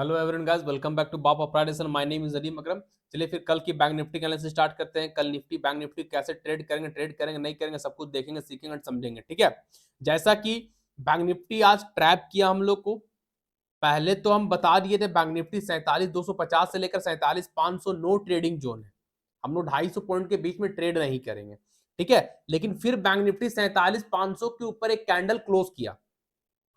Hello everyone guys, welcome back to बाप operation. My name is Aleem Akram. चलिए फिर कल की बैंक निफ्टी का एनालिसिस स्टार्ट करते हैं। कल निफ्टी बैंक निफ्टी कैसे ट्रेड करेंगे नहीं करेंगे, सब कुछ देखेंगे, सीखेंगे और समझेंगे। ठीक है, जैसा कि बैंक निफ्टी आज ट्रैप किया हम लोग को, पहले तो हम बता दिए थे बैंक निफ्टी 47,250 से लेकर 47,500 नो ट्रेडिंग जोन है। हम लोग 250 पॉइंट के बीच में ट्रेड नहीं करेंगे। ठीक है, लेकिन फिर बैंक निफ्टी 47,500 के ऊपर एक कैंडल क्लोज किया।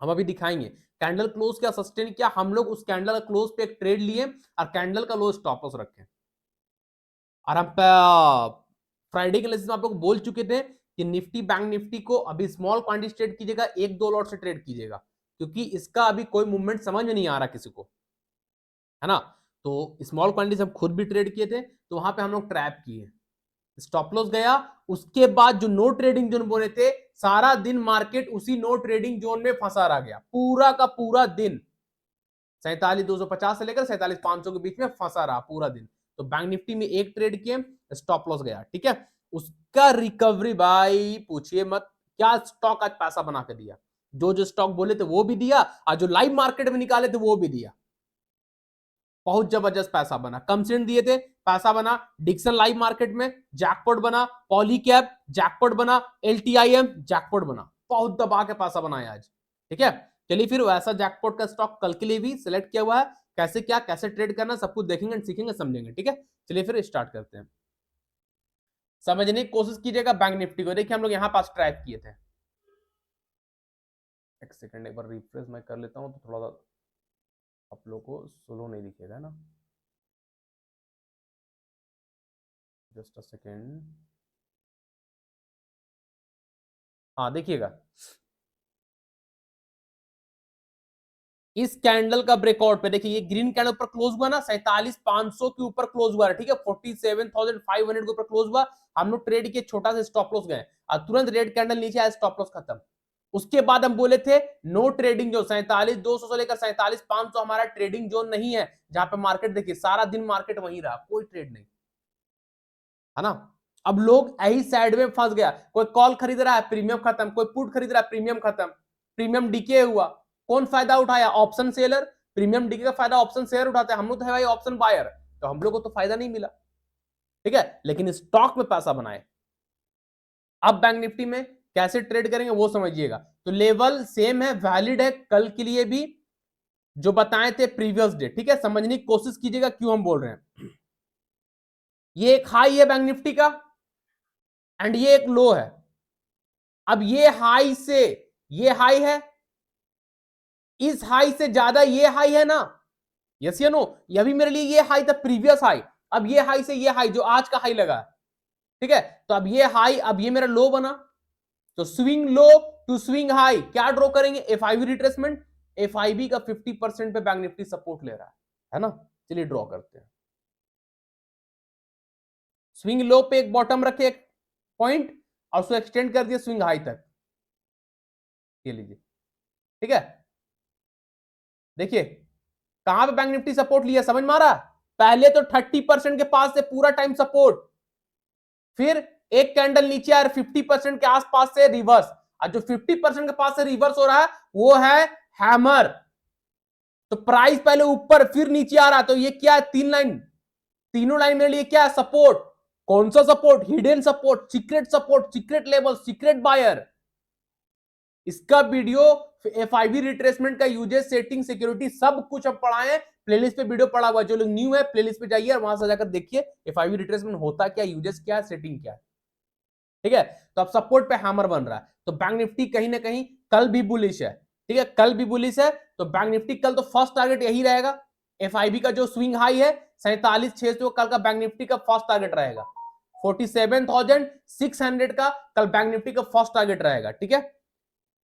हम अभी दिखाएंगे कैंडल क्लोज क्या सस्टेन किया। हम लोग उस कैंडल क्लोज पे एक ट्रेड लिए और कैंडल का लो स्टॉप लॉस रखे। और हम फ्राइडे के एनालिसिस में आप लोग बोल चुके थे कि निफ्टी बैंक निफ्टी को अभी स्मॉल क्वांटिटी ट्रेड कीजिएगा, एक दो लॉट से ट्रेड कीजिएगा, क्योंकि इसका अभी कोई मूवमेंट समझ में नहीं आ रहा किसी को, है ना। तो स्मॉल क्वांटिटी हम खुद भी ट्रेड किए थे, तो वहां पे हम लोग ट्रैप किए, स्टॉप लॉस गया। उसके बाद जो नो ट्रेडिंग जोन बोले थे, सारा दिन मार्केट उसी नो ट्रेडिंग जोन में फंसा रह गया, पूरा का पूरा दिन 47,250 से लेकर 47,500 के बीच में फंसा रहा पूरा दिन। तो बैंक निफ्टी में एक ट्रेड किए, स्टॉप लॉस गया। ठीक है, उसका रिकवरी भाई पूछिए मत, क्या स्टॉक आज पैसा बना के दिया। जो जो स्टॉक बोले थे वो भी दिया, और जो लाइव मार्केट में निकाले थे वो भी दिया। बहुत जबरदस्त पैसा बना। कमसेंट दिए थे, पैसा बना। डिक्सन लाइव मार्केट में जैकपॉट बना, पॉलीकैप जैकपॉट बना, एलटीआईएम जैकपॉट बना, बहुत दबा के पैसा बनाया आज। ठीक है, चलिए फिर वैसा जैकपॉट का स्टॉक कल के लिए भी सिलेक्ट किया हुआ है। कैसे क्या कैसे ट्रेड करना सब कुछ देखेंगे, सीखेंगे, समझेंगे। ठीक है, चलिए फिर स्टार्ट करते हैं। समझने की कोशिश कीजिएगा बैंक निफ्टी को। देखिए हम लोग यहां पास ट्रैप किए थे। एक सेकंड, एक बार रिफ्रेश मैं कर लेता हूं तो थोड़ा सा आप लोग को स्लो नहीं दिखेगा ना। Just a second. हाँ देखिएगा, इस कैंडल का ब्रेकआउट पे देखिए, ये ग्रीन कैंडल पर क्लोज हुआ ना, 47,500 के ऊपर क्लोज हुआ है। ठीक है, 47,500 के ऊपर क्लोज हुआ। हम लोग ट्रेड किए, छोटा सा स्टॉप लॉस गए और तुरंत रेड कैंडल नीचे आया, स्टॉप लॉस खत्म। उसके बाद हम बोले थे नो ट्रेडिंग जोन 47,200 से लेकर 47,500 हमारा ट्रेडिंग जोन नहीं है, जहां पे मार्केट देखिए सारा दिन मार्केट वहीं रहा, कोई ट्रेड नहीं, है ना। अब लोग यही साइड में फंस गया, कोई कॉल खरीद रहा है प्रीमियम खत्म, कोई पुट खरीद रहा है प्रीमियम खत्म, प्रीमियम डीके हुआ। कौन फायदा उठाया? Option seller. प्रीमियम डीके का फायदा ऑप्शन शेयर उठाते हैं, हम लोग तो है भाई ऑप्शन बायर, तो हम लोग को तो फायदा नहीं मिला। ठीक है, लेकिन स्टॉक में पैसा बनाए। अब बैंक निफ्टी में कैसे ट्रेड करेंगे वो समझिएगा। तो लेवल सेम है, वैलिड है कल के लिए भी, जो बताए थे प्रीवियस डे। ठीक है, समझने की कोशिश कीजिएगा क्यों हम बोल रहे हैं। ये एक हाई है बैंक निफ्टी का एंड ये एक लो है। अब ये हाई से ये हाई है, इस हाई से ज्यादा ये हाई है ना, यस या नो। ये भी मेरे लिए ये हाई था, प्रीवियस हाई। अब ये हाई से ये हाई जो आज का हाई लगा है, ठीक है, तो अब ये हाई, अब ये मेरा लो बना। तो swing low to swing high क्या ड्रॉ करेंगे? FIB retracement. एफआईबी का 50% पे बैंक निफ्टी सपोर्ट ले रहा है ना। चलिए ड्रॉ करते हैं। स्विंग लो पे एक बॉटम रखे, एक पॉइंट, और उसको एक्सटेंड कर दिया स्विंग हाई तक, ये लीजिए। ठीक है, देखिए कहां पे बैंक निफ्टी सपोर्ट लिया, समझ में आ रहा है? पहले तो 30% के पास से पूरा टाइम सपोर्ट, फिर एक कैंडल नीचे आ 50% के आसपास से रिवर्स, और जो 50% के पास से रिवर्स हो रहा है वो है हैमर। तो प्राइस पहले ऊपर फिर नीचे आ रहा, तो ये क्या है? तीन लाइन, तीनों लाइन मेरे लिए क्या है? सपोर्ट। कौन सा support? Hidden support, support, secret level, secret buyer. इसका वीडियो, एफआईबी रिट्रेसमेंट का यूजेस, सेटिंग, सिक्योरिटी सब कुछ हम पढ़ाए, प्लेलिस्ट पे वीडियो पड़ा हुआ है। जो लोग न्यू है प्लेलिस्ट पे जाइए और वहां से जाकर देखिए एफआईबी रिट्रेसमेंट होता क्या, यूजेस क्या है, सेटिंग क्या है। ठीक है, तो अब सपोर्ट पे हैमर बन रहा है, तो बैंक निफ्टी कहीं ना कहीं कल भी बुलिश है। ठीक है, कल भी बुलिश है, तो बैंक निफ्टी कल तो फर्स्ट टारगेट यही रहेगा। एफआईबी का जो स्विंग हाई है 47,600, कल का बैंक निफ्टी का फर्स्ट टारगेट रहेगा। 47,600 का कल बैंक निफ्टी का फर्स्ट टारगेट रहेगा। ठीक है,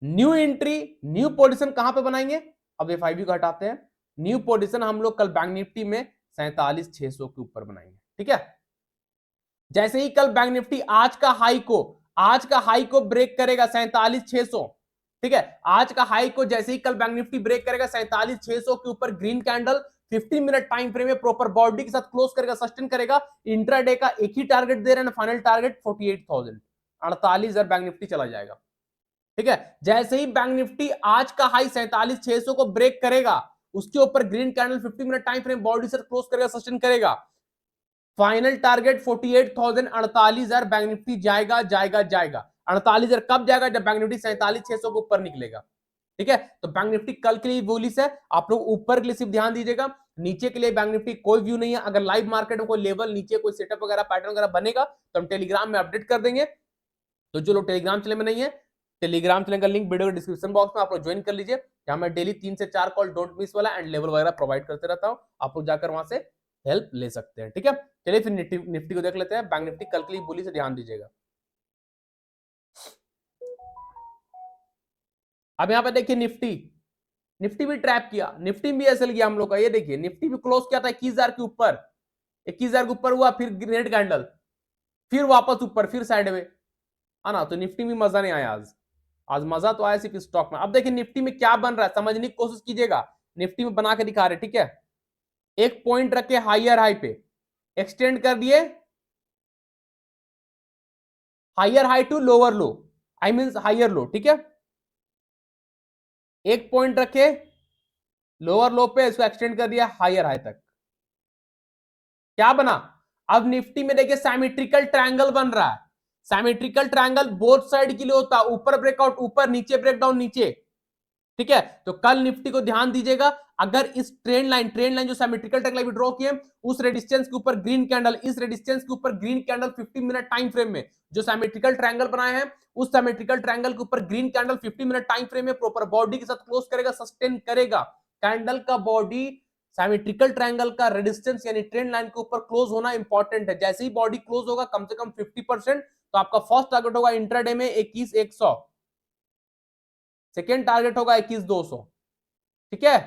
न्यू एंट्री, न्यू पोजीशन कहां पे बनाएंगे? अब एफआईबी को हटाते हैं। न्यू पोजीशन हम लोग कल बैंक निफ्टी में 47,600 के ऊपर बनाएंगे। ठीक है, जैसे ही कल बैंक निफ्टी आज का हाई को ब्रेक करेगा 47,600, ठीक है, आज का हाई को जैसे ही कल बैंक निफ्टी ब्रेक करेगा 47,600 के ऊपर, green candle 15 minute time frame में प्रॉपर बॉडी के साथ क्लोज करेगा, सस्टेन करेगा। इंट्राडे का एक ही टारगेट दे रहे हैं, फाइनल टारगेट 48,000, 48,000 बैंक निफ्टी चला जाएगा। ठीक है, जैसे ही बैंक निफ्टी आज का हाई 47,600 को ब्रेक करेगा, उसके ऊपर green candle 50 minute time frame body से क्लोज करेगा, सस्टेन करेगा। फाइनल टारगेट 48,000, 48,000 बैंक निफ्टी जाएगा जाएगा जाएगा। 48,000 कब जाएगा? जब बैंक निफ्टी 47,600 के ऊपर निकलेगा। ठीक है, तो बैंक निफ्टी कल के लिए बुलिश है। आप लोग ऊपर के लिए सिर्फ ध्यान दीजिएगा, नीचे के लिए बैंक निफ्टी कोई व्यू नहीं है। अगर लाइव मार्केट में कोई लेवल नीचे कोई सेटअप वगैरह पैटर्न वगैरह बनेगा तो हम टेलीग्राम में अपडेट कर देंगे। तो जो लोग टेलीग्राम चैनल में नहीं है, टेलीग्राम चैनल का लिंक वीडियो के डिस्क्रिप्शन बॉक्स में आप लोग ज्वाइन कर लीजिए, जहां मैं डेली 3 से 4 कॉल डोंट मिस वाला एंड लेवल वगैरह प्रोवाइड करते रहता हूं। आप लोग जाकर वहां से हेल्प ले सकते हैं। ठीक है, चलिए फिर निफ्टी को देख लेते हैं। बैंक निफ्टी कल के लिए बुलिश से ध्यान दीजिएगा। अब यहां पे देखिए निफ्टी भी ट्रैप किया, निफ्टी भी ऐसे गया हम लोग का। ये देखिए निफ्टी भी क्लोज किया था 21,000 के ऊपर, 21,000 के ऊपर हुआ, फिर रेड कैंडल, फिर वापस ऊपर, फिर साइडवे, है ना। तो निफ्टी में मजा नहीं आया आज मजा तो आया सिर्फ स्टॉक में। अब देखिए निफ्टी में क्या बन रहा है, समझने की कोशिश कीजिएगा। निफ्टी में बना के दिखा रहे, ठीक है। एक पॉइंट रखे हायर हाई पे, एक्सटेंड कर दिए higher high to lower low, I mean higher low, ठीक है। एक पॉइंट रखे लोअर लो पे, इसको एक्सटेंड कर दिया हायर हाई तक। क्या बना? अब निफ्टी में देखिए सिमेट्रिकल ट्रायंगल बन रहा है। सिमेट्रिकल ट्रायंगल बोथ साइड के लिए होता है, ऊपर ब्रेकआउट ऊपर, नीचे ब्रेकडाउन नीचे, ठीक है। तो कल निफ्टी को ध्यान दीजिएगा, अगर इस ट्रेंड लाइन जो सिमेट्रिकल ट्रायंगल ड्रॉ किए, उस रेजिस्टेंस के ऊपर ग्रीन कैंडल, इस रेजिस्टेंस के ऊपर green candle 50 minute time frame में जो सिमेट्रिकल ट्रायंगल बनाए हैं, उस सिमेट्रिकल ट्रायंगल के ऊपर green candle 50 minute time frame में प्रॉपर बॉडी के साथ क्लोज करेगा, सस्टेन करेगा। कैंडल का बॉडी सिमेट्रिकल ट्रायंगल का रेजिस्टेंस यानी ट्रेंड लाइन के ऊपर क्लोज होना इंपॉर्टेंट है। जैसे ही बॉडी क्लोज होगा कम से कम 50%, तो आपका फर्स्ट टारगेट होगा इंट्राडे में 21,100, सेकेंड टारगेट होगा 21,200, ठीक है।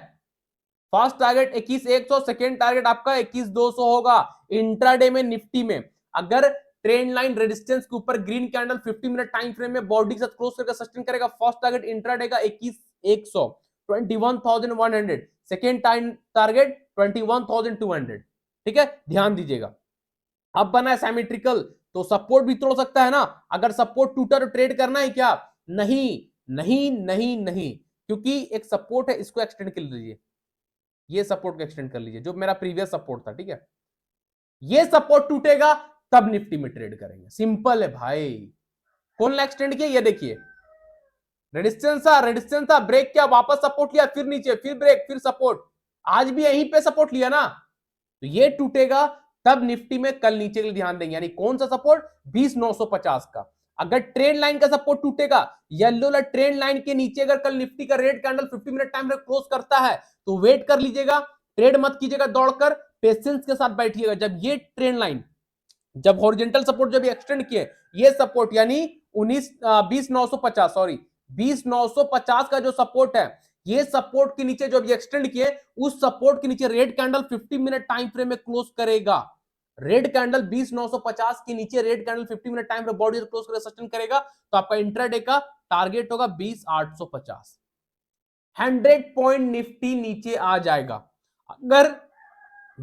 फर्स्ट टारगेट 21,100, सेकेंड टारगेट आपका 21,200 होगा इंट्राडे में निफ्टी में। अगर ट्रेंड लाइन रेजिस्टेंस के ऊपर green candle 50 minute time frame में बॉडी के साथ क्लोज करके सस्टेन करेगा, फर्स्ट टारगेट इंट्राडे का 21,100, 21,100, सेकेंड टाइम टारगेट 21,200, ठीक है। ध्यान दीजिएगा, अब बना है सिमेट्रिकल, तो सपोर्ट भी तोड़ सकता है ना। अगर सपोर्ट टूटा तो ट्रेड करना है क्या? नहीं नहीं नहीं नहीं, क्योंकि एक सपोर्ट है, इसको एक्सटेंड कर लीजिए, ये सपोर्ट को एक्सटेंड कर लीजिए, जो मेरा प्रीवियस सपोर्ट था, ठीक है। ये सपोर्ट टूटेगा तब निफ्टी में ट्रेड करेंगे, सिंपल है भाई। कौन एक्सटेंड किया? ये देखिए रेजिस्टेंस था, ब्रेक किया, वापस सपोर्ट लिया, फिर नीचे, फिर ब्रेक, फिर सपोर्ट, आज भी यहीं पे सपोर्ट लिया ना। तो ये टूटेगा तब निफ्टी में कल नीचे के लिए ध्यान देंगे। यानी कौन सा सपोर्ट? 20,950 का। अगर ट्रेंड लाइन का सपोर्ट टूटेगा, येलो वाला ट्रेंड लाइन के नीचे अगर कल निफ्टी का रेड कैंडल 50 मिनट टाइम में क्लोज करता है, तो वेट कर लीजिएगा, ट्रेड मत कीजिएगा दौड़कर, पेशेंस के साथ बैठिएगा। जब ये ट्रेंड लाइन, जब हॉरिजॉन्टल सपोर्ट जब एक्सटेंड किए, ये सपोर्ट यानी 20,950, सॉरी 20,950 का जो सपोर्ट है, ये सपोर्ट के नीचे जब ये एक्सटेंड किए, उस सपोर्ट के नीचे red candle 50 minute time frame में क्लोज करेगा। रेड कैंडल 20,950 के नीचे red candle 50 minute time frame body close करके सस्टेन करेगा, तो आपका इंट्राडे का टारगेट होगा 20,850। 100 पॉइंट निफ्टी नीचे आ जाएगा। अगर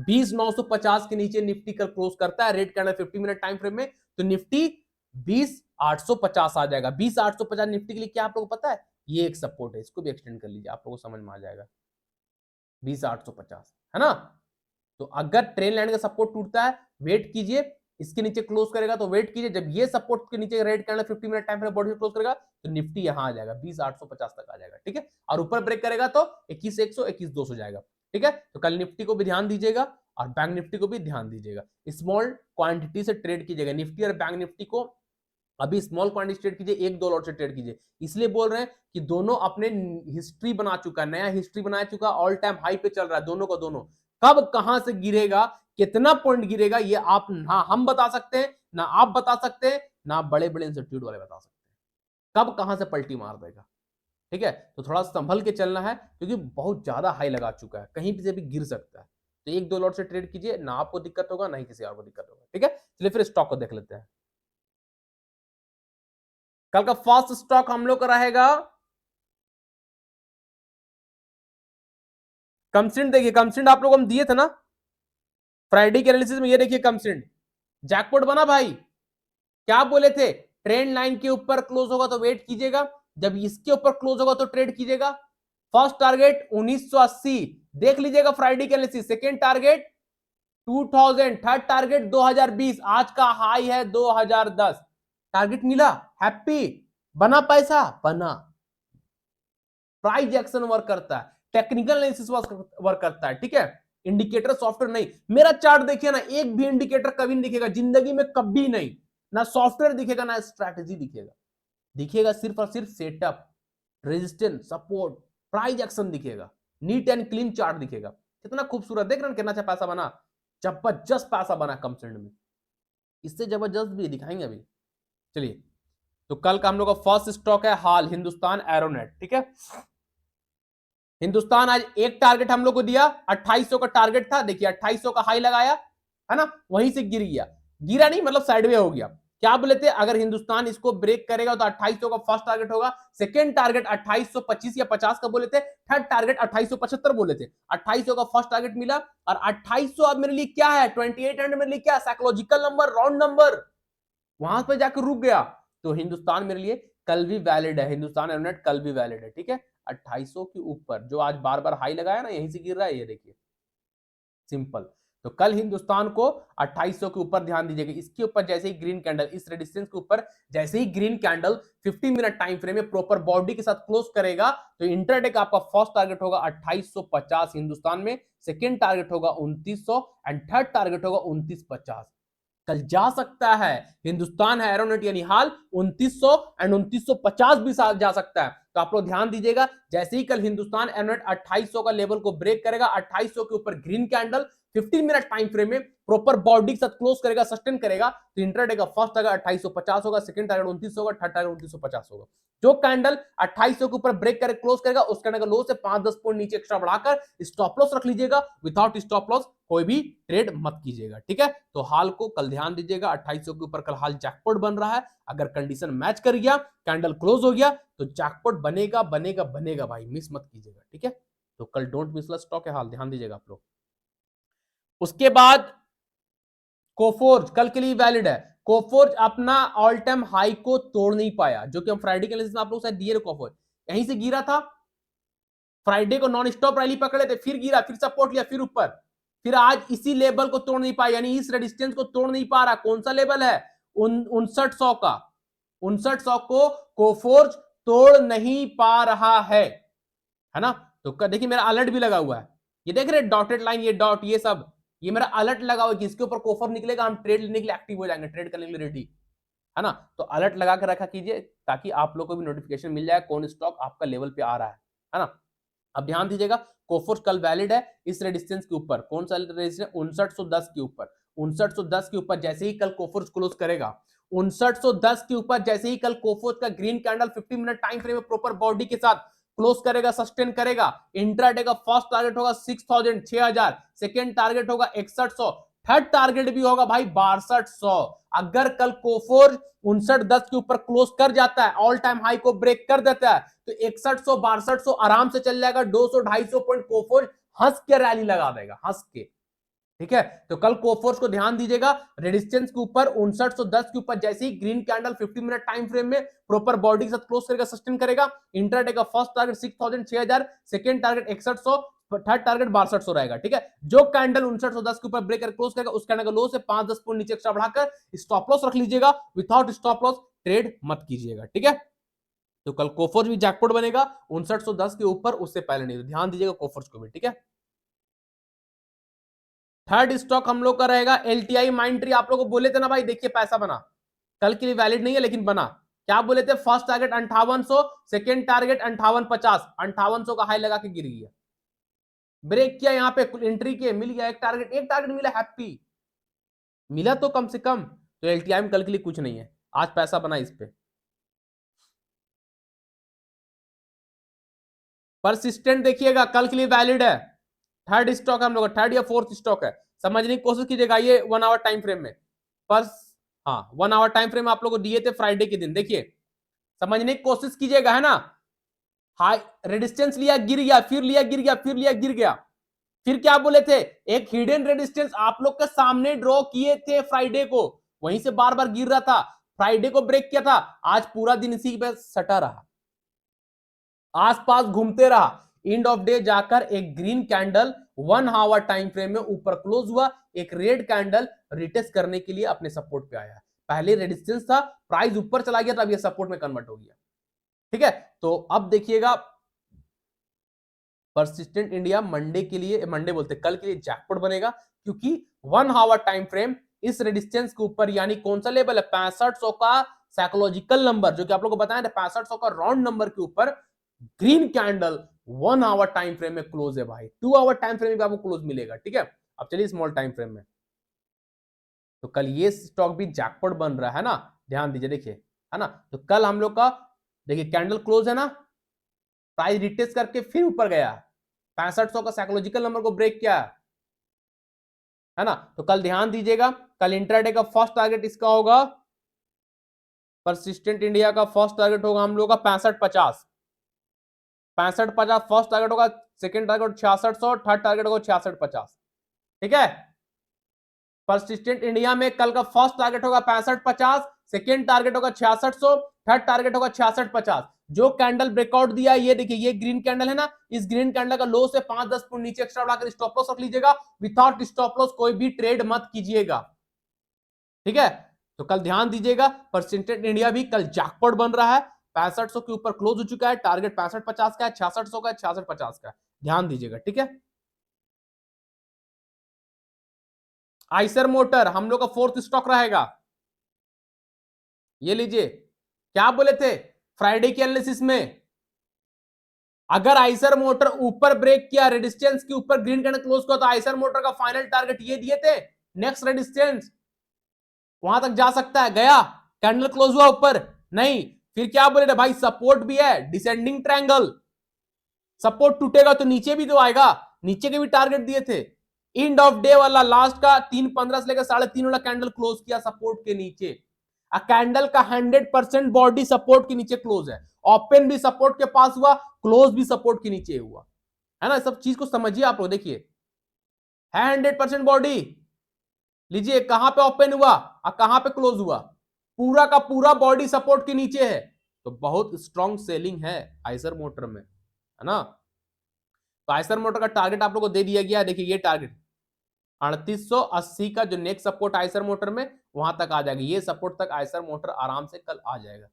20,950 के नीचे निफ्टी कल क्लोज करता है red candle 50 minute time frame में, तो निफ्टी 20,850 आ जाएगा। 20,850 निफ्टी के लिए क्या आप लोगों को पता है? ये एक सपोर्ट है, इसको भी एक्सटेंड कर लीजिए, आप लोगों को समझ में आ जाएगा। 20,850 है ना। तो अगर ट्रेन लाइन का सपोर्ट टूटता है, वेट कीजिए, इसके नीचे क्लोज करेगा तो वेट कीजिए, जब ये सपोर्ट के नीचे red candle 50 minute time frame body close करेगा, तो निफ्टी यहां आ जाएगा 20,850 तक आ जाएगा, ठीक है। और ऊपर ब्रेक करेगा तो 21,100, 21,200 जाएगा, ठीक है। तो कल निफ्टी को भी ध्यान दीजिएगा और बैंक निफ्टी को भी ध्यान दीजिएगा। स्मॉल क्वांटिटी से ट्रेड कीजिएगा, निफ्टी और बैंक निफ्टी को अभी स्मॉल क्वांटिटी ट्रेड कीजिए, $1 से ट्रेड कीजिए। इसलिए बोल रहे हैं कि दोनों अपने हिस्ट्री बना चुका है, नया हिस्ट्री बना चुका, ऑल टाइम हाई पे चल रहा है दोनों का दोनों। कब कहां से गिरेगा, कितना पॉइंट गिरेगा, ये आप ना हम बता सकते हैं, ना आप बता सकते हैं, ना बड़े बड़े इंस्टीट्यूट वाले बता सकते हैं, कब कहां से पलटी मार देगा, ठीक है। तो थोड़ा संभल के चलना है, क्योंकि बहुत ज्यादा हाई लगा चुका है, कहीं से भी गिर सकता है। तो $1 से ट्रेड कीजिए, ना आपको दिक्कत होगा ना ही किसी और को दिक्कत होगा, ठीक है। चलिए फिर स्टॉक को देख लेते हैं। कल का फर्स्ट स्टॉक हम लोग का रहेगा कमसिंड। देखिए कमसिंड आप लोग हम दिए थे ना फ्राइडे के एनालिसिस में, ये देखिए कमसिंड जैकपॉट बना भाई। क्या बोले थे? ट्रेंड लाइन के ऊपर क्लोज होगा तो वेट कीजिएगा, जब इसके ऊपर क्लोज होगा तो ट्रेड कीजिएगा। फर्स्ट टारगेट 1980, देख लीजिएगा फ्राइडे के analysis, second target 2000, third target 2020, आज का हाई है 2010, टारगेट मिला, हैप्पी, बना पैसा, बना। प्राइस एक्शन वर्क करता है, टेक्निकल एनालिसिस वर्क करता है, ठीक है, इंडिकेटर सॉफ्टवेयर नहीं। मेरा चार्ट देखिए ना, एक भी इंडिकेटर कभी नहीं दिखेगा जिंदगी में, कभी नहीं, ना सॉफ्टवेयर दिखेगा ना स्ट्रैटेजी दिखेगा, दिखेगा सिर्फ और सिर्फ setup, resistance, support, price action दिखेगा, नीट एंड क्लीन चार्ट दिखेगा। कितना खूबसूरत, देख रहे हैं कितना अच्छा पैसा बना, जबरदस्त पैसा बना कम सेंड में, इससे जबरदस्त भी दिखाएंगे अभी। चलिए, तो कल का हम लोग का फर्स्ट स्टॉक है हाल हिंदुस्तान एरोनेट, ठीक है। हिंदुस्तान आज एक टारगेट हम लोग को दिया, 2800 का टारगेट था, देखिए 2800 का हाई लगाया है ना, वहीं से गिर गया, गिरा नहीं मतलब साइडवे हो गया। क्या बोले थे, अगर हिंदुस्तान इसको ब्रेक करेगा तो 2800 का फर्स्ट टारगेट होगा, सेकंड टारगेट 2825 या 50 का बोले थे, थर्ड टारगेट 2875 बोले थे। 2800 का फर्स्ट टारगेट मिला, और 2800 अब मेरे लिए क्या है, 2800 मेरे लिए क्या, साइकोलॉजिकल नंबर, राउंड नंबर, वहां पर जाकर रुक गया। तो हिंदुस्तान मेरे लिए कल भी वैलिड है, हिंदुस्तान एरोनेट कल भी वैलिड है, ठीक है। 2800 के ऊपर जो आज बार बार हाई लगाया ना, यहीं से गिर रहा है, ये देखिए, सिंपल। तो कल हिंदुस्तान को 2800 के ऊपर ध्यान दीजिएगा, इसके ऊपर जैसे ही ग्रीन कैंडल, इस रेजिस्टेंस के ऊपर जैसे ही green candle 15 minute time frame में प्रॉपर बॉडी के साथ क्लोज करेगा, तो इंटरडे का आपका फर्स्ट टारगेट होगा 2850 हिंदुस्तान में, सेकेंड टारगेट होगा 2900 एंड थर्ड टारगेट होगा 2950। कल जा सकता है हिंदुस्तान है एरोनेट यानी हाल 2900 एंड 2950 भी जा सकता है। तो आप लोग ध्यान दीजिएगा, जैसे ही कल हिंदुस्तान एरोनेट 2800 का लेवल को ब्रेक करेगा, 2800 के ऊपर green candle 15 minute time frame में प्रॉपर बॉडी के साथ क्लोज करेगा, सस्टेन करेगा, तो इंट्राडे का फर्स्ट टारगेट 2850 होगा, सेकंड टारगेट 2900 होगा, थर्ड टारगेट 2950 होगा। जो कैंडल 2800 के ऊपर ब्रेक करके क्लोज करेगा, उस कैंडल का लो से 5-10 पॉइंट नीचे एक्स्ट्रा बढ़ाकर स्टॉप लॉस रख लीजिएगा, विदाउट स्टॉप लॉस कोई भी ट्रेड मत कीजिएगा, ठीक है। तो हाल को कल ध्यान दीजिएगा, 2800 के ऊपर कल हाल जैकपॉट बन रहा है, अगर कंडीशन मैच कर गया, कैंडल क्लोज हो गया, तो जैकपॉट बनेगा बनेगा बनेगा भाई, मिस मत कीजिएगा, ठीक है। तो कल डोंट मिस स्टॉक है हाल, ध्यान दीजिएगा आप लोग। उसके बाद कोफोर्ज कल के लिए वैलिड है, कोफोर्ज अपना ऑल टाइम हाई को तोड़ नहीं पाया, जो कि हम फ्राइडे के एनालिसिस में आप लोग शायद दिए, कोफोर्ज यहीं से गिरा था, फ्राइडे को नॉन स्टॉप रैली पकड़े थे, फिर गिरा, फिर सपोर्ट लिया, फिर ऊपर, फिर आज इसी लेवल को तोड़ नहीं पाया, यानी इस रेजिस्टेंस को तोड़ नहीं पा रहा। कौन सा लेवल है, 5900 का, 5900 को कोफोर्ज तोड़ नहीं पा रहा है ना। तो देखिए मेरा अलर्ट भी लगा हुआ है, ये देख रहे डॉटेड लाइन, ये डॉट, ये सब, ये मेरा अलर्ट लगा हुआ है कि इसके ऊपर कोफर निकलेगा, हम ट्रेड लेने के लिए एक्टिव हो जाएंगे, ट्रेड करने के लिए रेडी, है ना। तो अलर्ट लगा कर रखा कीजिए, ताकि आप लोग को भी नोटिफिकेशन मिल जाए कौन स्टॉक आपका लेवल पे आ रहा है ना। अब ध्यान दीजिएगा, कोफोर्स कल वैलिड है इस रेजिस्टेंस के ऊपर, कौन सा रेजिस्टेंस, 5910 के ऊपर, 5910 के ऊपर जैसे ही कल कोफोर्स क्लोज करेगा, 5910 के ऊपर जैसे ही कल कोफोर्स का green candle 50 minute time frame में प्रॉपर बॉडी के साथ क्लोज करेगा, सस्टेन करेगा, इंट्राडे का फर्स्ट टारगेट होगा 6000, 6000, सेकेंड टारगेट होगा 6100, थर्ड टारगेट भी होगा भाई 6200। अगर कल कोफोर 5910 के ऊपर क्लोज कर जाता है, ऑल टाइम हाई को ब्रेक कर देता है, तो 6100, 6200 आराम से चल जाएगा, 200, 250 पॉइंट कोफोर हंस के रैली लगा देगा, हंस के, ठीक है। तो कल कोफोर्स को ध्यान दीजिएगा, रेजिस्टेंस के ऊपर 5910 के ऊपर जैसे ही green candle 50 minute time frame में प्रॉपर बॉडी के साथ क्लोज करेगा, सस्टेन करेगा, इंट्राडे का first target 6000, 6000, second target 6100, third target 6200 रहेगा, ठीक है। जो कैंडल 5910 के ऊपर ब्रेक कर क्लोज करेगा, उस कैंडल का लो से 5-10 पॉइंट नीचे एक्स्ट्रा बढ़ाकर स्टॉप लॉस रख लीजिएगा, विदाउट स्टॉप लॉस ट्रेड मत कीजिएगा, ठीक है। तो कल कोफोर्स भी जैकपॉट बनेगा 5910 के ऊपर, उससे पहले नहीं, तो ध्यान दीजिएगा कोफोर्स को भी, ठीक है। थर्ड स्टॉक हम लोग का रहेगा एलटीआई माइंड्री, आप लोग को बोले थे ना भाई, देखिए पैसा बना, कल के लिए वैलिड नहीं है लेकिन बना। क्या बोले थे, फर्स्ट टारगेट 5800, सेकंड टारगेट 5850, 5800 का हाई लगा के गिर गया, ब्रेक किया, यहां पे एंट्री किए, मिल गया एक टारगेट मिला, हैप्पी मिला तो कम से कम। तो एलटीआई में कल के लिए कुछ नहीं है, आज पैसा बना इस पे। परसिस्टेंट देखिएगा कल के लिए वैलिड है, थर्ड स्टॉक हम लोग, थर्ड या फोर्थ स्टॉक है, समझने की कोशिश कीजिएगा, ये 1 आवर टाइम फ्रेम में, पर हाँ 1 आवर टाइम फ्रेम आप लोग को दिए थे फ्राइडे के दिन, देखिए समझने की कोशिश कीजिएगा, है ना। हाई रेजिस्टेंस लिया, गिर गया, फिर लिया, गिर गया, फिर लिया, गिर गया, फिर क्या बोले थे, एक हिडन रेजिस्टेंस आप लोग के सामने ड्रॉ किए थे फ्राइडे को, वहीं से बार बार गिर रहा था, फ्राइडे को ब्रेक किया था, आज पूरा दिन इसी पे सटा रहा, आसपास घूमते रहा, एंड ऑफ डे जाकर एक green candle 1 hour time frame में ऊपर क्लोज हुआ, एक रेड कैंडल रिटेस्ट करने के लिए अपने सपोर्ट पे आया। पहले रेजिस्टेंस था, प्राइस ऊपर चला गया, तब ये सपोर्ट में कन्वर्ट हो गया। ठीक है, तो अब देखिएगा परसिस्टेंट इंडिया मंडे के लिए, मंडे बोलते कल के लिए जैकपॉट बनेगा, क्योंकि 1 आवर टाइम फ्रेम इस रेजिस्टेंस के ऊपर, यानी कौन सा लेवल है 6500 का साइकोलॉजिकल नंबर, जो कि आप लोगों को बताया था 6500 का राउंड नंबर के ऊपर green candle 1 hour time frame में क्लोज है भाई। 2 आवर टाइम फ्रेम में आपको क्लोज मिलेगा। ठीक है, अब चलिए स्मॉल टाइम फ्रेम में, तो कल ये स्टॉक भी जैकपॉट बन रहा है ना, ध्यान दीजिए, देखिए है ना। तो कल हम लोग का देखिए कैंडल क्लोज है ना, प्राइस रिटेस्ट करके फिर ऊपर गया, 6500 का साइकोलॉजिकल नंबर को ब्रेक किया है ना। तो कल ध्यान दीजिएगा, कल इंट्राडे का फर्स्ट टारगेट इसका होगा, परसिस्टेंट इंडिया का फर्स्ट टारगेट होगा हम लोग का 6550, 6550 फर्स्ट टारगेट होगा, सेकंड टारगेट 6600, थर्ड टारगेट होगा 6650। ठीक है, परसिस्टेंट इंडिया में कल का फर्स्ट टारगेट होगा 6550, सेकंड टारगेट होगा 6600, थर्ड टारगेट होगा 6650। जो कैंडल ब्रेकआउट दिया, ये देखिए ये ग्रीन कैंडल है ना, इस ग्रीन कैंडल का लो से 5-10 पॉइंट नीचे एक्स्ट्रा बढ़ाकर स्टॉप लॉस रख लीजिएगा। विदाउट स्टॉप लॉस कोई भी ट्रेड मत कीजिएगा। ठीक है, तो कल ध्यान दीजिएगा, परसेंटेज इंडिया भी कल जैकपॉट बन रहा है, 6500 के ऊपर क्लोज हो चुका है, टारगेट 6550 का है, 6600 का है, 6650 का है, ध्यान दीजिएगा। ठीक है, आइसर मोटर हम लोग का फोर्थ स्टॉक रहेगा। ये लीजिए, क्या बोले थे फ्राइडे के एनालिसिस में, अगर आइसर मोटर ऊपर ब्रेक किया, रेजिस्टेंस के ऊपर ग्रीन कैंडल क्लोज किया, तो आइसर मोटर का फाइनल टारगेट ये दिए थे, नेक्स्ट रेजिस्टेंस वहां तक जा सकता है, गया, कैंडल क्लोज हुआ ऊपर नहीं, फिर क्या बोले थे भाई, सपोर्ट भी है, डिसेंडिंग ट्रायंगल, सपोर्ट टूटेगा तो नीचे भी तो आएगा, नीचे के भी टारगेट दिए थे। एंड ऑफ डे वाला लास्ट का 3:15 से लेकर 3:30 वाला कैंडल क्लोज किया सपोर्ट के नीचे, कैंडल का 100% बॉडी सपोर्ट के नीचे क्लोज है, ओपन भी सपोर्ट के पास हुआ, क्लोज भी सपोर्ट के नीचे हुआ, है ना। सब चीज को समझिए आप लोग, देखिए है 100% बॉडी, लीजिए कहां पे ओपन हुआ और कहां पे क्लोज हुआ, पूरा का पूरा बॉडी सपोर्ट के नीचे है, तो बहुत स्ट्रॉन्ग सेलिंग है आइसर मोटर में, है ना। तो आइसर मोटर का टारगेट आप लोगों को दे दिया गया, देखिए ये टारगेट 3880 का जो नेक्स्ट सपोर्ट आइसर मोटर में, वहां तक आ जाएगा, ये सपोर्ट तक आइसर मोटर आराम से कल आ जाएगा।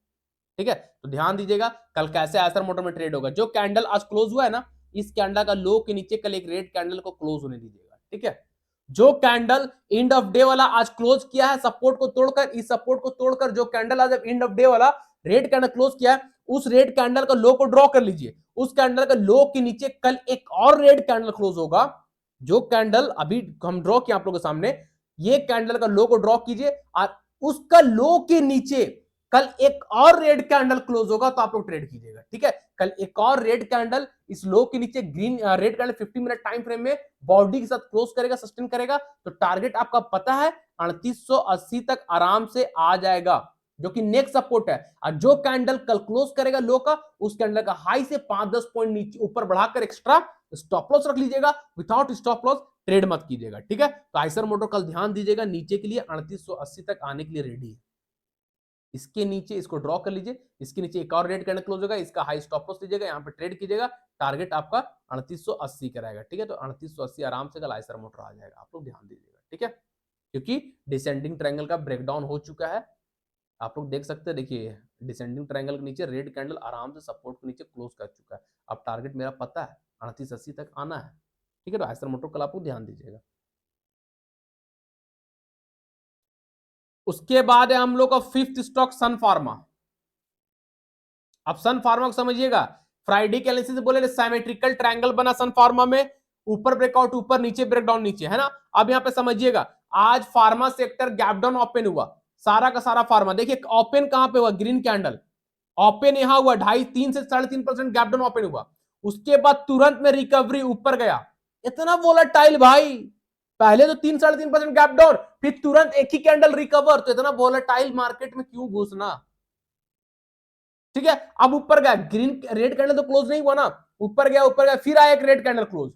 ठीक है, तो ध्यान दीजिएगा कल कैसे आइसर मोटर में ट्रेड होगा। जो कैंडल आज क्लोज हुआ है ना, इस कैंडल का लो के नीचे कल एक रेड कैंडल को क्लोज होने दीजिएगा। ठीक है, जो कैंडल एंड ऑफ डे वाला आज क्लोज किया है सपोर्ट को तोड़कर, इस सपोर्ट को तोड़कर जो कैंडल आज एंड ऑफ डे वाला रेड कैंडल क्लोज किया है, उस रेड कैंडल का लो को ड्रॉ कर लीजिए, उस कैंडल का लो के नीचे कल एक और रेड कैंडल क्लोज होगा, जो कैंडल अभी हम ड्रॉ किया आप लोगों के सामने, ये कैंडल का लो को ड्रॉ कीजिए, और उसका लो के नीचे कल एक और रेड कैंडल क्लोज होगा, तो आप लोग ट्रेड कीजिएगा। ठीक है, कल एक और रेड कैंडल इस लो के नीचे green red candle 50 minute time frame में बॉडी के साथ क्लोज करेगा, सस्टेन करेगा, तो टारगेट आपका पता है 3880 तक आराम से आ जाएगा, जो कि नेक्स्ट सपोर्ट है। और जो कैंडल कल क्लोज करेगा लो का, उस कैंडल का हाई से 5-10 पॉइंट नीचे ऊपर बढ़ाकर एक्स्ट्रा स्टॉप लॉस रख लीजिएगा, विदाउट स्टॉप लॉस ट्रेड मत कीजिएगा। ठीक है, तो आइसर मोटर कल ध्यान दीजिएगा, नीचे के लिए 3880 तक आने के लिए रेडी है, इसके नीचे इसको ड्रॉ कर लीजिए, इसके नीचे एक और रेड कैंडल क्लोज होगा, इसका हाई स्टॉप लॉस लीजिएगा, यहां पे ट्रेड कीजिएगा, टारगेट आपका 3880 का रहेगा। ठीक है, तो 3880 आराम से कल आइसर मोटर आ जाएगा, आप लोग ध्यान दीजिएगा। ठीक है, क्योंकि डिसेंडिंग ट्रायंगल का ब्रेकडाउन हो चुका है, आप लोग देख सकते हैं, देखिए डिसेंडिंग ट्रायंगल के नीचे रेड कैंडल आराम से सपोर्ट के नीचे क्लोज कर चुका है, अब टारगेट मेरा पता है 3880 तक आना है। ठीक है, तो आइसर मोटर कल आप लोग ध्यान दीजिएगा। उसके बाद है हम लोग का फिफ्थ स्टॉक सन फार्मा। अब सन फार्मा को समझिएगा, फ्राइडे के एनालिसिस बोले सिमेट्रिकल ट्रायंगल बना सन फार्मा में, ऊपर ब्रेकआउट ऊपर, नीचे ब्रेकडाउन नीचे, है ना। अब यहां पे समझिएगा, आज pharma sector gap down open हुआ, सारा का सारा फार्मा, देखिए ओपन कहां पे हुआ, ग्रीन कैंडल ओपन यहां हुआ, 2.5-3 से 3.5% गैप डाउन ओपन हुआ, उसके बाद तुरंत में रिकवरी ऊपर गया, इतना वोलेटाइल भाई, पहले तो 3-3.5% गैप डाउन, फिर तुरंत एक ही कैंडल रिकवर, तो इतना वोलेटाइल मार्केट में क्यों घुसना। ठीक है, अब ऊपर गया, ग्रीन रेड कैंडल तो क्लोज नहीं हुआ ना, ऊपर गया, फिर आया एक रेड कैंडल क्लोज,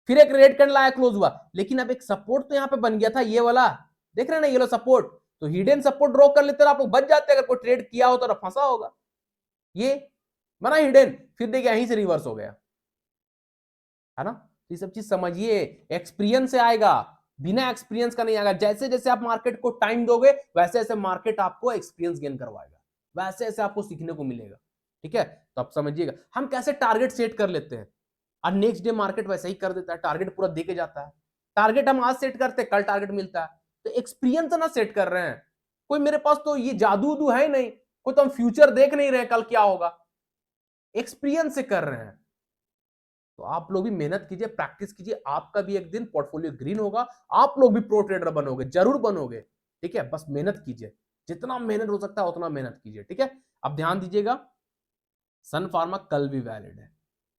फिर एक रेड कैंडल आया क्लोज हुआ, लेकिन अब एक सपोर्ट तो यहां पे बन गया था, ये वाला देख रहे हैं ना, ये वाला सपोर्ट, तो हिडन सपोर्ट ड्रॉ कर लेते आप लोग, बच जाते अगर कोई ट्रेड किया हो तो फंसा होगा, ये बना हिडन, फिर देखिए यहीं से रिवर्स हो गया, है ना। तो ये सब चीज समझिए, एक्सपीरियंस से आएगा, बिना एक्सपीरियंस का नहीं आएगा। जैसे जैसे आप मार्केट को टाइम दोगे वैसे वैसे मार्केट आपको एक्सपीरियंस गेन करवाएगा, वैसे वैसे आपको सीखने को मिलेगा। ठीक है, तो आप समझिएगा हम कैसे टारगेट सेट कर लेते हैं और नेक्स्ट डे मार्केट वैसे ही कर देता है, टारगेट पूरा दे के जाता है। टारगेट हम आज सेट करते हैं, कल टारगेट मिलता है। तो एक्सपीरियंस ना सेट कर रहे हैं, कोई मेरे पास तो ये जादू उदू है नहीं, कोई तो हम फ्यूचर देख नहीं रहे हैं कल क्या होगा, एक्सपीरियंस से कर रहे हैं। तो आप लोग भी मेहनत कीजिए, प्रैक्टिस कीजिए, आपका भी एक दिन पोर्टफोलियो ग्रीन होगा, आप लोग भी प्रो ट्रेडर बनोगे, जरूर बनोगे। ठीक है, बस मेहनत कीजिए, जितना मेहनत हो सकता है उतना मेहनत कीजिए। ठीक है, अब ध्यान दीजिएगा, सन फार्मा कल भी वैलिड है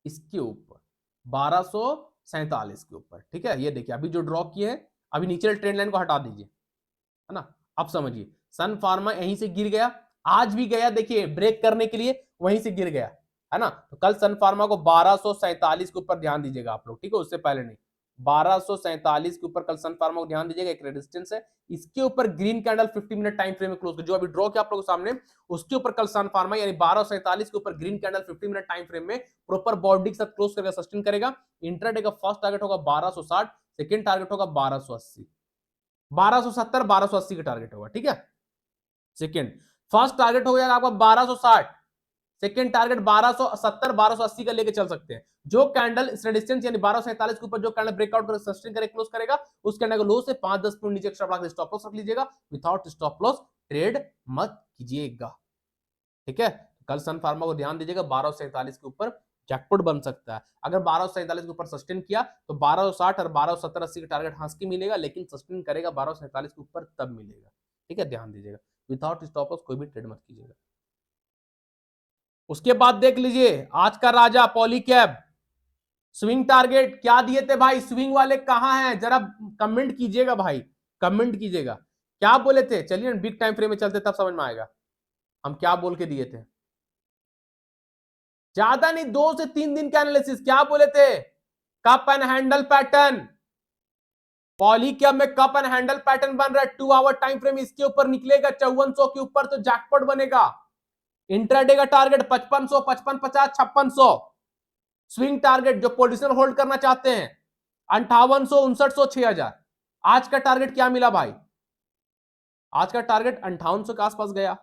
इसके ऊपर 1247 के ऊपर। ठीक है, ये देखिए अभी जो ड्रॉ किए हैं, अभी नीचे ट्रेंड लाइन को हटा दीजिए, है ना। अब समझिए सन फार्मा यहीं से गिर गया, आज भी गया, देखिए ब्रेक करने के लिए वहीं से गिर गया, है ना। तो कल सन फार्मा को 1247 के ऊपर ध्यान दीजिएगा आप लोग, ठीक है, उससे पहले नहीं। 1247 के ऊपर कल सन फार्मा को ध्यान दीजिएगा, एक रेजिस्टेंस है, इसके ऊपर green candle 50 minute time frame में क्लोज, जो अभी ड्रॉ किया आप लोगों के सामने, उसके ऊपर कल सन फार्मा यानी 1247 के ऊपर green candle 50 minute time frame में प्रॉपर बॉडी के साथ क्लोज करके सस्टेन करेगा। इंट्राडे का फर्स्ट टारगेट होगा 1260, सेकंड टारगेट होगा 1280, 1270 1280 का टारगेट होगा। ठीक है, सेकंड फर्स्ट टारगेट हो जाएगा आपका 1260, सेकंड टारगेट 1270 1280 का लेके चल सकते हैं। जो कैंडल इस रेजिस्टेंस यानी 1247 के ऊपर जो कैंडल ब्रेकआउट कर सस्टेन करे क्लोज करेगा, उस कैंडल को लो से 5-10 पॉइंट नीचे एक्स्ट्रा बढ़ा के स्टॉप लॉस रख लीजिएगा, विदाउट स्टॉप लॉस ट्रेड मत कीजिएगा। ठीक है, कल सन फार्मा को ध्यान दीजिएगा, 1247 के ऊपर जैकपॉट बन सकता है। अगर 1247 के ऊपर सस्टेन किया तो 1260 और 1270-80 का टारगेट हंस के मिलेगा, लेकिन सस्टेन करेगा 1247 के ऊपर तब मिलेगा। ठीक है, ध्यान दीजिएगा, विदाउट स्टॉप लॉस कोई भी ट्रेड मत कीजिएगा। उसके बाद देख लीजिए आज का राजा पॉलीकैब, स्विंग टारगेट क्या दिए थे भाई, स्विंग वाले कहां हैं जरा कमेंट कीजिएगा भाई, कमेंट कीजिएगा क्या बोले थे। चलिए बिग टाइम फ्रेम में चलते तब समझ में आएगा हम क्या बोल के दिए थे। ज्यादा नहीं, 2 से 3 दिन का एनालिसिस, क्या बोले थे, cup and handle pattern, Polycab में कप एंड हैंडल पैटर्न बन रहा है, 2 आवर टाइम फ्रेम, इसके ऊपर निकलेगा 5400 के ऊपर तो जैकपॉट बनेगा। इंट्राडे का टारगेट 5500 55 50 5600, स्विंग टारगेट जो पोजीशन होल्ड करना चाहते हैं 5800 5900 6000। आज का टारगेट क्या मिला भाई, आज का टारगेट 5800 के आसपास गया,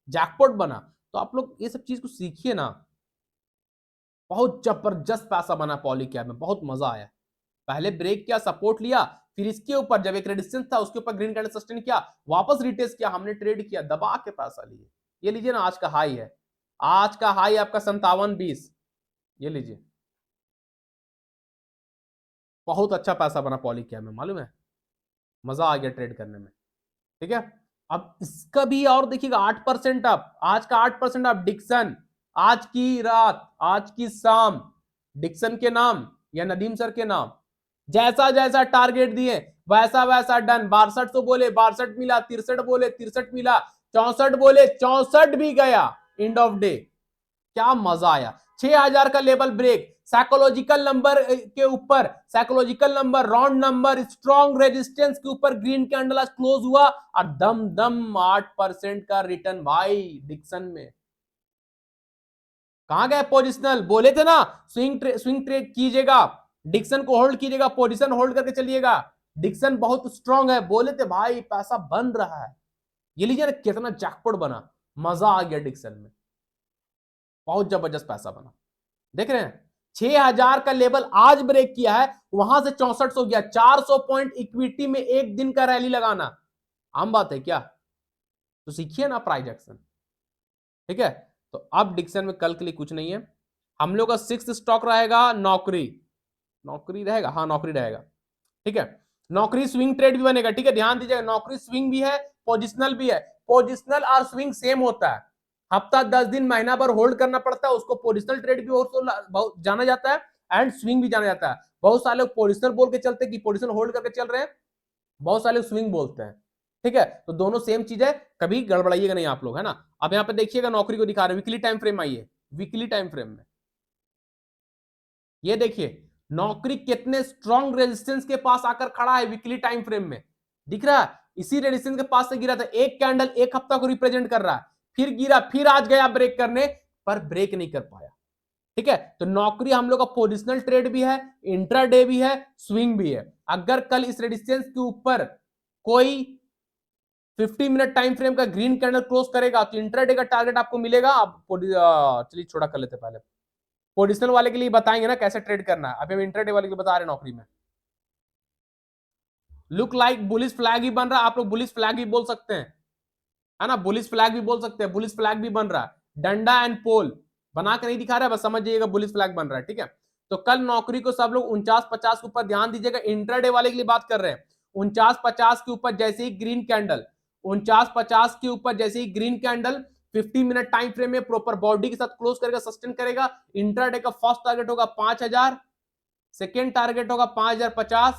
जैकपॉट बना। तो आप लोग ये सब चीज को सीखिए ना, बहुत जबरदस्त पैसा बना पॉलीकैब में, बहुत मजा आया। पहले ब्रेक किया, सपोर्ट लिया, फिर इसके ऊपर जब एक रेजिस्टेंस था उसके ऊपर ग्रीन कैंडल सस्टेन किया, वापस रिटेस्ट किया, हमने ट्रेड किया, दबा के पैसा लिए। ये लीजिए ना, आज का हाई है, आज का हाई आपका 5720, ये लीजिए, बहुत अच्छा पैसा बना पॉलीकैब में, मालूम है, मजा आ गया ट्रेड करने में। ठीक है, अब इसका भी और देखिएगा 8% अप, आज का 8% अप। डिक्सन आज की रात, आज की शाम, डिक्सन के नाम या नदीम सर के नाम, जैसा जैसा टारगेट दिए वैसा वैसा डन। 6200 बोले 62 मिला, 63 बोले 63 मिला, 64 बोले 64 भी गया, एंड ऑफ डे क्या मजा आया। 6000 का लेवल ब्रेक, साइकोलॉजिकल नंबर के ऊपर, psychological number, round number, strong resistance के ऊपर ग्रीन कैंडल आज क्लोज हुआ और दम दम 8% का रिटर्न भाई डिक्सन में। कहां गए पोजिशनल, बोले थे ना स्विंग ट्रेड कीजिएगा, डिक्सन को होल्ड कीजिएगा, पोजीशन होल्ड करके चलिएगा, डिक्सन बहुत स्ट्रांग है, बोले थे भाई पैसा बन रहा है। ये लीजिए ना कितना जैकपॉट बना, मजा आ गया डिक्सन में, बहुत जबरदस्त पैसा बना। देख रहे हैं 6000 का लेवल आज ब्रेक किया है, वहां से 6400 गया, 400 पॉइंट इक्विटी में एक दिन का रैली लगाना आम बात है क्या, तो सीखिए ना प्राइस एक्शन। ठीक है, तो अब डिक्सन में कल के लिए कुछ नहीं है। हम लोग का 6th स्टॉक रहेगा नौकरी, नौकरी रहेगा, हाँ नौकरी रहेगा। ठीक है, नौकरी स्विंग ट्रेड भी बनेगा। ठीक है, ध्यान दीजिएगा, नौकरी स्विंग भी है, पोजिशनल भी है। पोजिशनल और स्विंग सेम होता है, हफ्ता 10 दिन महीना भर होल्ड करना पड़ता है, उसको पोजिशनल ट्रेड भी बहुत जाना जाता है एंड स्विंग भी जाना जाता है। बहुत सारे लोग पोजिशनल बोल के चलते कि पोजिशन होल्ड करके चल रहे हैं, बहुत सारे लोग स्विंग बोलते हैं। ठीक है, तो दोनों सेम चीज है, कभी गड़बड़ाइएगा नहीं आप लोग, है ना। अब यहाँ पे देखिएगा नौकरी को दिखा रहे, वीकली टाइम फ्रेम आइए, वीकली टाइम फ्रेम में ये देखिए नौकरी कितने स्ट्रॉन्ग रेजिस्टेंस के पास आकर खड़ा है, वीकली टाइम फ्रेम में दिख रहा है, इसी रेजिस्टेंस के पास से गिरा था, एक कैंडल एक हफ्ता को रिप्रेजेंट कर रहा है, फिर गिरा, फिर आज गया ब्रेक करने पर ब्रेक नहीं कर पाया। ठीक है, तो नौकरी हम लोग का पोजिशनल ट्रेड भी है, इंट्राडे भी है, स्विंग भी है। अगर कल इस रेजिस्टेंस के ऊपर कोई 50 मिनट टाइम फ्रेम का ग्रीन कैंडल क्लोज करेगा तो इंट्राडे का टारगेट आपको मिलेगा। आप चलिए छोड़ा कर लेते पहले, पोजिशनल वाले के लिए बताएंगे ना कैसे ट्रेड करना है, अभी हम इंट्राडे वाले के लिए बता रहे हैं नौकरी में। लुक लाइक बुलिश फ्लैग ही बन रहा है, आप लोग बुलिश फ्लैग भी बोल सकते हैं, है ना, बुलिश फ्लैग भी बोल सकते हैं, बुलिश फ्लैग भी बन रहा है। डंडा एंड पोल बना के नहीं दिखा रहा है, बस समझ जाइएगा बुलिश फ्लैग बन रहा है। ठीक है, तो कल नौकरी को सब लोग 49-50 के ऊपर ध्यान दीजिएगा। इंट्राडे वाले के लिए बात कर रहे हैं, 49-50 के ऊपर जैसे ही ग्रीन कैंडल, 49-50 के ऊपर जैसे ही green candle 50 minute time frame में प्रॉपर बॉडी के साथ क्लोज करेगा, सस्टेन करेगा। इंट्राडे का फर्स्ट टारगेट होगा 5000, सेकेंड टारगेट होगा 5050,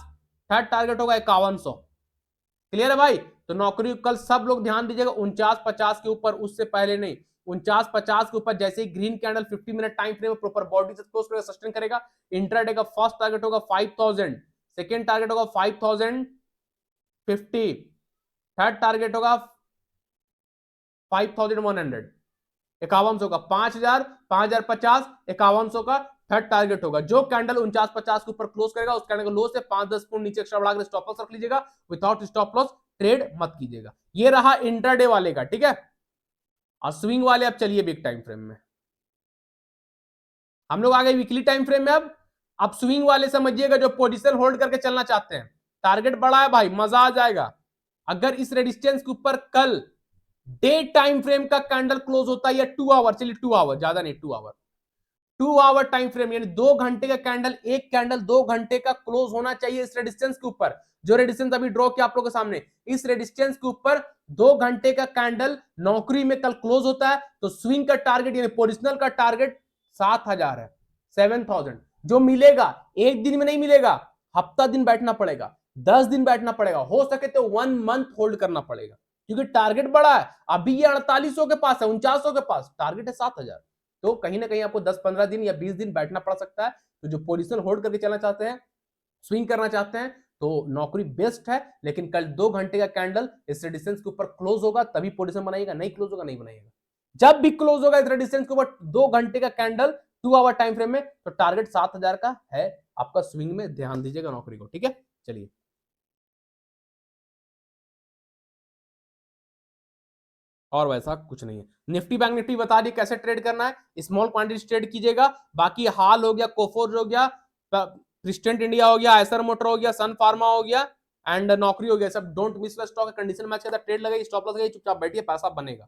थर्ड टारगेट होगा 5100। क्लियर है भाई, तो नौकरी कल सब लोग ध्यान दीजिएगा 49-50 के ऊपर, उससे पहले नहीं। 49-50 के ऊपर जैसे ही green candle 50 minute time frame में प्रॉपर बॉडी से क्लोज करेगा, सस्टेन करेगा। इंट्राडे का फर्स्ट टारगेट होगा 5000, सेकेंड टारगेट होगा 5050, थर्ड टारगेट होगा 5100, 5100 का 5000, 5050, 5100 का थर्ड टारगेट होगा। जो कैंडल 49-50 के ऊपर क्लोज करेगा उस कैंडल को लो से 5-10 पॉइंट नीचे एक्स्ट्रा बढ़ाकर स्टॉप लॉस रख लीजिएगा, विदाउट स्टॉप लॉस ट्रेड मत कीजिएगा। ये रहा इंट्राडे वाले का, ठीक है। और स्विंग वाले अब चलिए बिग टाइम फ्रेम में, हम लोग आ गए वीकली टाइम फ्रेम में। अब स्विंग वाले समझिएगा जो पोजीशन होल्ड करके चलना चाहते हैं, टारगेट बड़ा है भाई, मजा आ जाएगा। अगर इस रेजिस्टेंस के ऊपर कल डे टाइम फ्रेम का कैंडल क्लोज होता है या 2 आवर, चलिए 2 आवर, ज्यादा नहीं 2 आवर, 2 आवर टाइम फ्रेम यानी 2 घंटे का कैंडल, एक कैंडल 2 घंटे का क्लोज होना चाहिए इस रेजिस्टेंस के ऊपर। जो रेजिस्टेंस अभी ड्रॉ किया आप लोगों के सामने, इस रेजिस्टेंस के ऊपर 2 घंटे का कैंडल नौकरी में कल क्लोज होता है तो स्विंग का टारगेट यानी पोजिशनल का टारगेट 7000 है, 7000 जो मिलेगा। एक दिन में नहीं मिलेगा, हफ्ता दिन बैठना पड़ेगा, 10 दिन बैठना पड़ेगा, हो सके तो 1 मंथ होल्ड करना पड़ेगा, क्योंकि टारगेट बड़ा है। अभी ये 4800 के पास है, 4900 के पास, टारगेट है 7000, तो कहीं ना कहीं आपको 10-15 दिन या 20 दिन बैठना पड़ सकता है। तो जो पोजीशन होल्ड करके चलना चाहते हैं, स्विंग करना चाहते हैं, तो नौकरी बेस्ट है। लेकिन कल 2 घंटे का कैंडल इस रेजिस्टेंस के ऊपर क्लोज होगा तभी पोजीशन बनाइएगा, नहीं क्लोज होगा नहीं बनाइएगा। जब भी क्लोज होगा इस रेजिस्टेंस के ऊपर 2 घंटे का कैंडल 2 आवर टाइम फ्रेम में, तो टारगेट 7000 का है आपका। स्विंग में ध्यान दीजिएगा नौकरी को, ठीक है। चलिए और वैसा कुछ नहीं है। निफ्टी बैंक निफ्टी बता दी कैसे ट्रेड करना है, स्मॉल क्वांटिटी ट्रेड कीजिएगा। बाकी हाल हो गया, कोफोर्ज हो गया, क्रिस्टेंट इंडिया हो गया, एसर मोटर हो गया, सन फार्मा हो गया एंड नौकरी हो गया, सब don't miss stock condition match करता, ट्रेड लगाइए, स्टॉप लॉस लगाइए, चुपचाप बैठिए, पैसा बनेगा,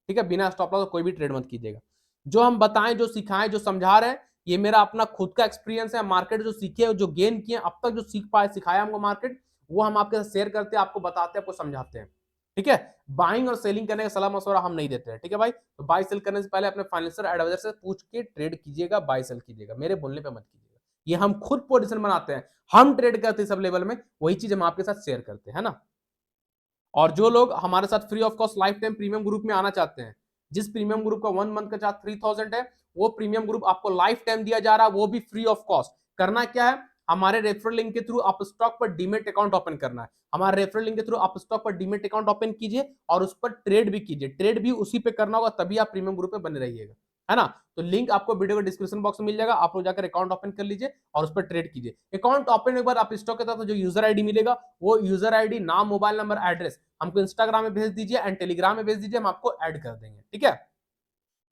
ठीक है। बिना स्टॉप लॉस कोई भी ट्रेड मत कीजिएगा। जो हम बताएं, जो सिखाएं, जो समझा रहे हैं, ये मेरा अपना खुद का एक्सपीरियंस है। मार्केट जो सीखे, जो गेन किए अब तक, जो सीख पाए, सिखाया हमको मार्केट, वो हम आपके साथ शेयर करते हैं, आपको बताते हैं, आपको समझाते हैं, ठीक है। बाइंग और सेलिंग करने का सलाह मशवरा हम नहीं देते हैं, ठीक है भाई। तो बाय सेल करने से पहले अपने फाइनेंशियल एडवाइजर से पूछ के ट्रेड कीजिएगा, बाय सेल कीजिएगा, मेरे बोलने पे मत कीजिएगा। ये हम खुद पोजीशन बनाते हैं, हम ट्रेड करते हैं सब लेवल में, वही चीज हम आपके साथ शेयर करते हैं, है ना। और जो लोग हमारे साथ free of cost life time premium group में आना चाहते हैं, जिस प्रीमियम ग्रुप का 1 मंथ का चार्ज 3000 है, वो प्रीमियम ग्रुप आपको लाइफ टाइम दिया जा रहा है, वो भी फ्री ऑफ कॉस्ट। करना क्या है, हमारे रेफरल लिंक के थ्रू आप स्टॉक पर डीमेट अकाउंट ओपन करना है। हमारे रेफरल लिंक के थ्रू आप स्टॉक पर डीमेट अकाउंट ओपन कीजिए और उस पर ट्रेड भी कीजिए। ट्रेड भी उसी पे करना होगा, तभी आप प्रीमियम ग्रुप में बने रहिएगा, है ना। तो लिंक आपको वीडियो के डिस्क्रिप्शन बॉक्स में मिल जाएगा, आप लोग जाकर अकाउंट ओपन कर लीजिए और उस पर ट्रेड कीजिए। अकाउंट ओपन एक बार आप स्टॉक के तरफ जो यूजर आईडी मिलेगा, वो यूजर आईडी, नाम, मोबाइल नंबर, एड्रेस हमको इंस्टाग्राम में भेज दीजिए एंड टेलीग्राम में भेज दीजिए, हम आपको ऐड कर देंगे, ठीक है।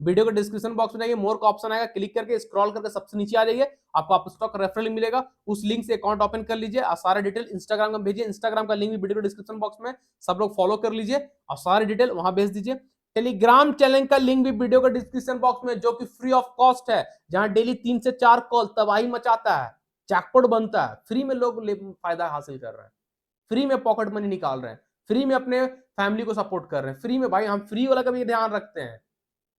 वीडियो के डिस्क्रिप्शन बॉक्स में जाइए, मोर का ऑप्शन आएगा, क्लिक करके स्क्रॉल करके सबसे नीचे आ जाइए, आपको आप स्टॉक रेफरल लिंक मिलेगा, उस लिंक से अकाउंट ओपन कर लीजिए और सारा डिटेल इंस्टाग्राम में भेजिए। इंस्टाग्राम का लिंक भी वीडियो के डिस्क्रिप्शन बॉक्स में, सब लोग फॉलो कर लीजिए और सारी डिटेल वहां भेज दीजिए। टेलीग्राम चैनल का लिंक भी वीडियो के डिस्क्रिप्शन बॉक्स में, जो कि फ्री ऑफ कॉस्ट है, जहां डेली 3 से 4 कॉल तबाही मचाता है, जैकपॉट बनता है, फ्री में लोग फायदा हासिल कर रहे हैं, फ्री में पॉकेट मनी निकाल रहे हैं, फ्री में अपने फैमिली को सपोर्ट कर रहे हैं, फ्री में भाई हम फ्री वाला का भी ध्यान रखते हैं,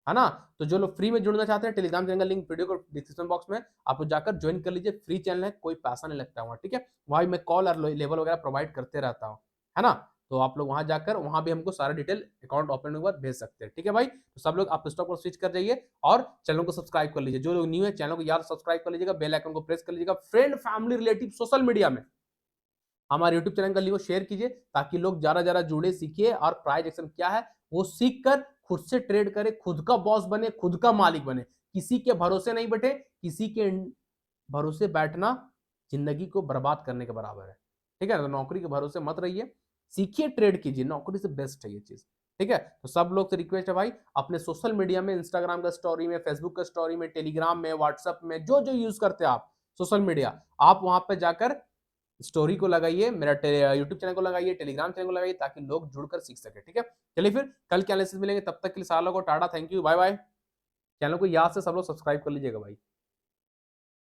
है ना। तो जो लोग फ्री में जुड़ना चाहते हैं, टेलीग्राम चैनल का लिंक वीडियो को डिस्क्रिप्शन बॉक्स में, आप लोग जाकर ज्वाइन कर लीजिए। फ्री चैनल है, कोई पैसा नहीं लगता वहां, ठीक है। वहां मैं कॉल और लेवल वगैरह प्रोवाइड करते रहता हूँ, है ना। तो आप लोग वहां जाकर वहां भी हमको सारा डिटेल अकाउंट ओपन के बाद भेज सकते हैं, ठीक है भाई। तो सब लोग आप स्टॉक पर स्विच कर जाइए और चैनल को सब्सक्राइब कर लीजिए। जो लोग न्यू है चैनल को याद सब्सक्राइब कर लीजिएगा, बेल आइकन को प्रेस कर लीजिएगा। Friend, family, relative, social media में हमारे यूट्यूब चैनल का लिंक शेयर कीजिए, ताकि लोग ज्यादा ज्यादा जुड़े, सीखिए और प्राइस एक्शन क्या है वो सीख कर खुद से ट्रेड करे, खुद का बॉस बने, खुद का मालिक बने, किसी के भरोसे नहीं बैठे। किसी के भरोसे बैठना जिंदगी को बर्बाद करने के बराबर है, ठीक है। तो नौकरी के भरोसे मत रहिए, सीखिए, ट्रेड कीजिए, नौकरी से बेस्ट है ये चीज, ठीक है। तो सब लोग से रिक्वेस्ट है भाई, अपने सोशल मीडिया में, इंस्टाग्राम का स्टोरी में, फेसबुक का स्टोरी में, टेलीग्राम में, व्हाट्सएप में, जो जो यूज करते हैं आप सोशल मीडिया, आप वहां पे जाकर स्टोरी को लगाइए, मेरा यूट्यूब चैनल को लगाइए, टेलीग्राम चैनल को लगाइए, ताकि लोग जुड़कर सीख सके, ठीक है। चलिए फिर कल के एनालिसिस मिलेंगे, तब तक के लिए सालों को tata, thank you, bye bye. Channel को याद से सब लोग सब्सक्राइब कर लीजिएगा भाई।